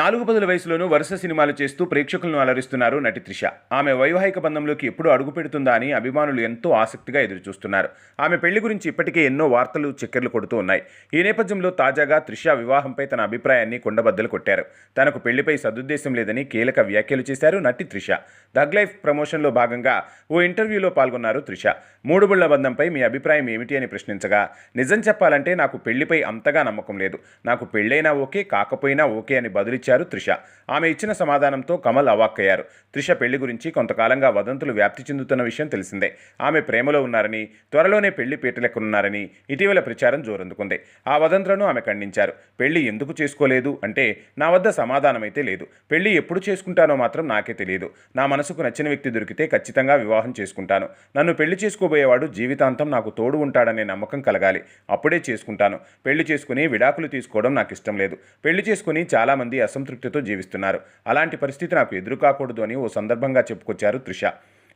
4 పదుల వయసులోనూ వరుస సినిమాలు చేస్తూ ప్రేక్షకులను అలరిస్తున్నారు నటి త్రిష. ఆమె వైవాహిక బంధంలోకి ఎప్పుడు అడుగు పెడుతుందా అని అభిమానులు ఎంతో ఆసక్తిగా ఎదురుచూస్తున్నారు. ఆమె పెళ్లి గురించి ఇప్పటికే ఎన్నో వార్తలు చక్కర్లు కొడుతూ ఉన్నాయి. ఈ నేపథ్యంలో తాజాగా త్రిష వివాహంపై తన అభిప్రాయాన్ని కొండబద్దలు కొట్టారు. తనకు పెళ్లిపై సదుద్దేశం లేదని కీలక వ్యాఖ్యలు చేశారు నటి త్రిష. థగ్ లైఫ్ ప్రమోషన్లో భాగంగా ఓ ఇంటర్వ్యూలో పాల్గొన్నారు త్రిష. మూడుబుళ్ల బంధంపై మీ అభిప్రాయం ఏమిటి అని ప్రశ్నించగా, నిజం చెప్పాలంటే నాకు పెళ్లిపై అంతగా నమ్మకం లేదు. నాకు పెళ్లైనా ఓకే, కాకపోయినా ఓకే అని బదులిచ్చారు త్రిష. ఆమె ఇచ్చిన సమాధానంతో కమల్ అవాక్కయ్యారు. త్రిష పెళ్లి గురించి కొంతకాలంగా వదంతులు వ్యాప్తి చెందుతున్న విషయం తెలిసిందే. ఆమె ప్రేమలో ఉన్నారని, త్వరలోనే పెళ్లి పీటలెక్కనున్నారని ఇటీవల ప్రచారం జోరందుకుంది. ఆ వదంతులను ఆమె ఖండించారు. పెళ్లి ఎందుకు చేసుకోలేదు అంటే, నా వద్ద సమాధానమైతే లేదు. పెళ్లి ఎప్పుడు చేసుకుంటానో మాత్రం నాకే తెలియదు. నా మనసుకు నచ్చిన వ్యక్తి దొరికితే ఖచ్చితంగా వివాహం చేసుకుంటాను. నన్ను పెళ్లి చేసుకోబోయేవాడు జీవితాంతం నాకు తోడు ఉంటాడనే నమ్మకం కలగాలి. అప్పుడే చేసుకుంటాను. పెళ్లి చేసుకుని విడాకులు తీసుకోవడం నాకు ఇష్టం లేదు. పెళ్లి చేసుకుని చాలామంది అసంతృప్తితో జీవిస్తున్నారు. అలాంటి పరిస్థితి నాకు ఎదురు కాకూడదు అని ఓ సందర్భంగా చెప్పుకొచ్చారు త్రిష.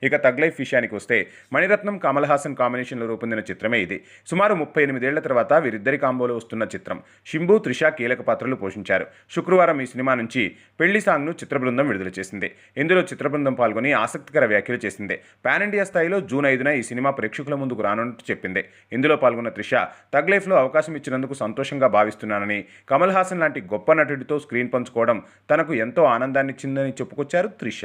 ఇక థగ్ లైఫ్ విషయానికి వస్తే, మణిరత్నం కమల్ హాసన్ కాంబినేషన్లో రూపొందిన చిత్రమే ఇది. సుమారు 38 ఏళ్ల తర్వాత వీరిద్దరి కాంబోలో వస్తున్న చిత్రం. శింబు, త్రిష కీలక పాత్రలు పోషించారు. శుక్రవారం ఈ సినిమా నుంచి పెళ్లి సాంగ్ను చిత్రబృందం విడుదల చేసింది. ఇందులో చిత్రబృందం పాల్గొని ఆసక్తికర వ్యాఖ్యలు చేసింది. పాన్ ఇండియా స్థాయిలో జూన్ 5న ఈ సినిమా ప్రేక్షకుల ముందుకు రానున్నట్టు చెప్పింది. ఇందులో పాల్గొన్న త్రిష, థగ్ లైఫ్లో అవకాశం ఇచ్చినందుకు సంతోషంగా భావిస్తున్నానని, కమల్ హాసన్ లాంటి గొప్ప నటుడితో స్క్రీన్ పంచుకోవడం తనకు ఎంతో ఆనందాన్నిచ్చిందని చెప్పుకొచ్చారు త్రిష.